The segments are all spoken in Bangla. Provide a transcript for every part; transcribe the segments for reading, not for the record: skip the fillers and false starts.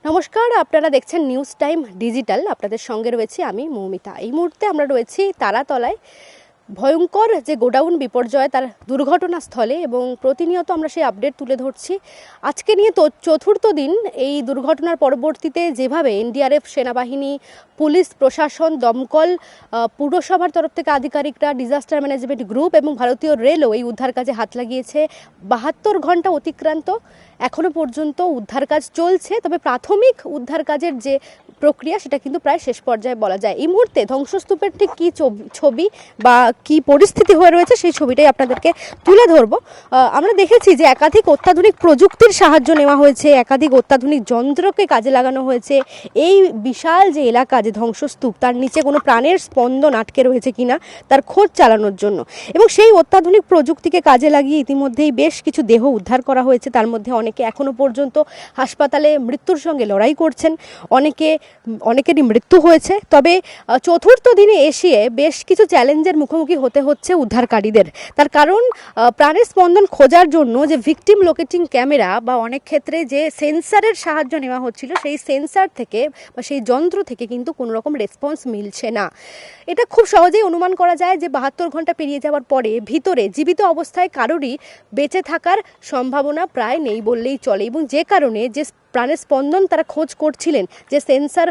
নমস্কার, আপনারা দেখছেন নিউজ টাইম ডিজিটাল। আপনাদের সঙ্গে রয়েছি আমি মৌমিতা। এই মুহূর্তে আমরা রয়েছি তারাতলায়। ভয়ঙ্কর যে গোডাউন বিপর্যয় তার দুর্ঘটনাস্থলে, এবং প্রতিনিয়ত আমরা সেই আপডেট তুলে ধরছি। আজকে নিয়ে তো চতুর্থ দিন এই দুর্ঘটনার পরবর্তীতে যেভাবে এনডিআরএফ, সেনাবাহিনী, পুলিশ প্রশাসন, দমকল, পুরসভার তরফ থেকে আধিকারিকরা, ডিজাস্টার ম্যানেজমেন্ট গ্রুপ এবং ভারতীয় রেলও এই উদ্ধার কাজে হাত লাগিয়েছে। 72 ঘন্টা অতিক্রান্ত, এখনো পর্যন্ত উদ্ধার কাজ চলছে। তবে প্রাথমিক উদ্ধার কাজের যে প্রক্রিয়া সেটা কিন্তু প্রায় শেষ পর্যায়ে বলা যায়। এই মুহূর্তে ধ্বংসস্তূপের ঠিক কী ছবি বা কি পরিস্থিতি হয়ে রয়েছে সেই ছবিটাই আপনাদেরকে তুলে ধরবো। আমরা দেখেছি যে একাধিক অত্যাধুনিক প্রযুক্তির সাহায্য নেওয়া হয়েছে, একাধিক অত্যাধুনিক যন্ত্রকে কাজে লাগানো হয়েছে। এই বিশাল যে এলাকা, যে ধ্বংসস্তূপ, তার নিচে কোনো প্রাণের স্পন্দন আটকে রয়েছে কিনা তার খোঁজ চালানোর জন্য, এবং সেই অত্যাধুনিক প্রযুক্তিকে কাজে লাগিয়ে ইতিমধ্যেই বেশ কিছু দেহ উদ্ধার করা হয়েছে। তার মধ্যে অনেকে এখনো পর্যন্ত হাসপাতালে মৃত্যুর সঙ্গে লড়াই করছেন, অনেকেরই মৃত্যু হয়েছে। তবে চতুর্থ দিনে এসে বেশ কিছু চ্যালেঞ্জের মুখোমুখি হতে হচ্ছে উদ্ধারকারীদের। তার কারণ প্রাণের স্পন্দন খোঁজার জন্য যে ভিকটিম লোকেটিং ক্যামেরা বা অনেক ক্ষেত্রে যে সেন্সারের সাহায্য নেওয়া হচ্ছিল, সেই সেন্সার থেকে বা সেই যন্ত্র থেকে কিন্তু কোনো রকম রেসপন্স মিলছে না। এটা খুব সহজেই অনুমান করা যায় যে 72 ঘন্টা পেরিয়ে যাওয়ার পরে ভিতরে জীবিত অবস্থায় কারোরই বেঁচে থাকার সম্ভাবনা প্রায় নেই বললেই চলে, এবং যে কারণে যে প্রাণের স্পন্দন তারা খোঁজ করছিলেন, যে সেন্সার,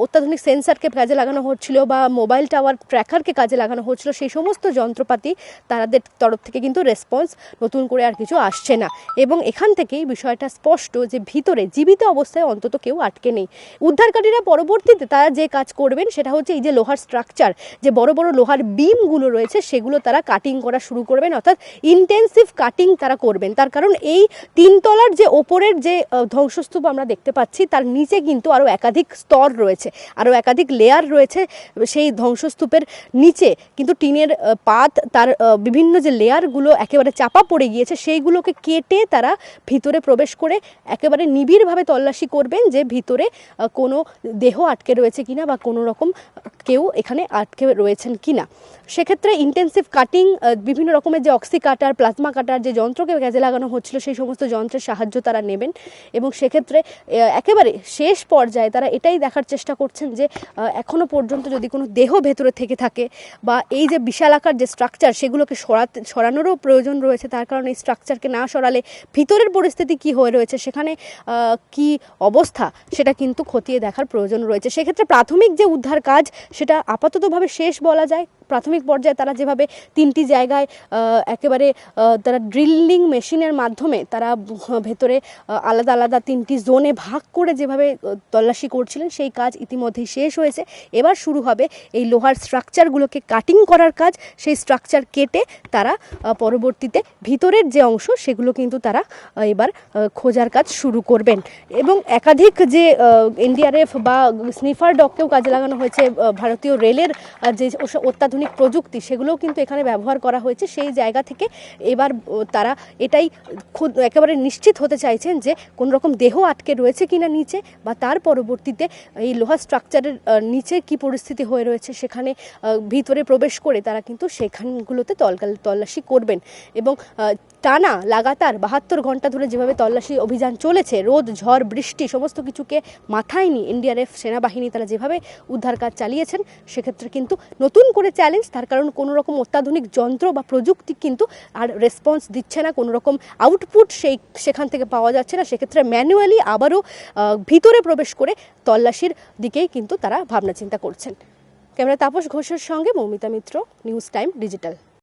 অত্যাধুনিক সেন্সারকে কাজে লাগানো হচ্ছিল বা মোবাইল টাওয়ার ট্র্যাকারকে কাজে লাগানো হচ্ছিল, সেই সমস্ত যন্ত্রপাতি তাদের তরফ থেকে কিন্তু রেসপন্স নতুন করে আর কিছু আসছে না। এবং এখান থেকেই বিষয়টা স্পষ্ট যে ভিতরে জীবিত অবস্থায় অন্তত কেউ আটকে নেই। উদ্ধারকারীরা পরবর্তীতে তারা যে কাজ করবেন সেটা হচ্ছে এই যে লোহার স্ট্রাকচার, যে বড় বড় লোহার বিমগুলো রয়েছে সেগুলো তারা কাটিং করা শুরু করবেন, অর্থাৎ ইন্টেন্সিভ কাটিং তারা করবেন। তার কারণ এই 3 তলার যে ওপরের যে ধ্বংসস্তূপ আমরা দেখতে পাচ্ছি, তার নিচে কিন্তু আরও একাধিক স্তর রয়েছে, আরও একাধিক লেয়ার রয়েছে। সেই ধ্বংসস্তূপের নিচে কিন্তু টিনের পাত, তার বিভিন্ন যে লেয়ারগুলো একেবারে চাপা পড়ে গিয়েছে, সেইগুলোকে কেটে তারা ভিতরে প্রবেশ করে একেবারে নিবিড়ভাবে তল্লাশি করবেন যে ভিতরে কোনো দেহ আটকে রয়েছে কিনা বা কোনো রকম কেউ এখানে আটকে রয়েছেন কিনা। সেক্ষেত্রে ইন্টেন্সিভ কাটিং, বিভিন্ন রকমের যে অক্সি কাটার, প্লাজমা কাটার যে যন্ত্রকে কাজে লাগানো হচ্ছিল, সেই সমস্ত যন্ত্রের সাহায্য তারা নেবেন। এবং সেক্ষেত্রে একেবারে শেষ পর্যায়ে তারা এটাই দেখার চেষ্টা করছেন যে এখনও পর্যন্ত যদি কোনো দেহ ভেতরে থেকে থাকে বা এই যে বিশালাকার যে স্ট্রাকচার সেগুলোকে সরানোরও প্রয়োজন রয়েছে। তার কারণে এই স্ট্রাকচারকে না সরালে ভিতরের পরিস্থিতি কি হয়ে রয়েছে, সেখানে কি অবস্থা, সেটা কিন্তু খতিয়ে দেখার প্রয়োজন রয়েছে। সেক্ষেত্রে প্রাথমিক যে উদ্ধার কাজ সেটা আপাততভাবে শেষ বলা যায়। প্রাথমিক পর্যায়ে তারা যেভাবে 3টি জায়গায় একেবারে তারা ড্রিলিং মেশিনের মাধ্যমে তারা ভেতরে আলাদা আলাদা 3টি জোনে ভাগ করে যেভাবে তল্লাশি করছিলেন, সেই কাজ ইতিমধ্যেই শেষ হয়েছে। এবার শুরু হবে এই লোহার স্ট্রাকচারগুলোকে কাটিং করার কাজ। সেই স্ট্রাকচার কেটে তারা পরবর্তীতে ভিতরের যে অংশ সেগুলো কিন্তু তারা এবার খোঁজার কাজ শুরু করবেন। এবং একাধিক যে এনডিআরএফ বা স্নিফার ডগকেও কাজে লাগানো হয়েছে, ভারতীয় রেলের যে অত্যাধুনিক প্রযুক্তি সেগুলোও কিন্তু এখানে ব্যবহার করা হয়েছে। সেই জায়গা থেকে এবার তারা এটাই একেবারে নিশ্চিত হতে চাইছেন যে কোন রকম দেহ আটকে রয়েছে কিনা নিচে, বা তার পরবর্তীতে এই লোহা স্ট্রাকচারের নিচে কি পরিস্থিতি হয়ে রয়েছে সেখানে ভিতরে প্রবেশ করে তারা কিন্তু সেখানগুলোতে তল্লাশি করবেন। এবং টানা লাগাতার 72 ঘন্টা ধরে যেভাবে তল্লাশি অভিযান চলেছে, রোদ, ঝড়, বৃষ্টি সমস্ত কিছুকে মাথায় নিয়ে এনডিআরএফ, সেনাবাহিনী তারা যেভাবে উদ্ধার কাজ চালিয়েছেন, সেক্ষেত্রে কিন্তু নতুন করে চ্যালেঞ্জ। তার কারণ কোনো রকম অত্যাধুনিক যন্ত্র বা প্রযুক্তি কিন্তু আর রেসপন্স দিচ্ছে না, কোনো রকম আউটপুট সেখান থেকে পাওয়া যাচ্ছে না। সেক্ষেত্রে ম্যানুয়ালি আবারও ভিতরে প্রবেশ করে তল্লাশির দিকেই কিন্তু তারা ভাবনা চিন্তা করছেন। ক্যামেরা তাপস ঘোষের সঙ্গে মৌমিতা মিত্র, নিউজ টাইম ডিজিটাল।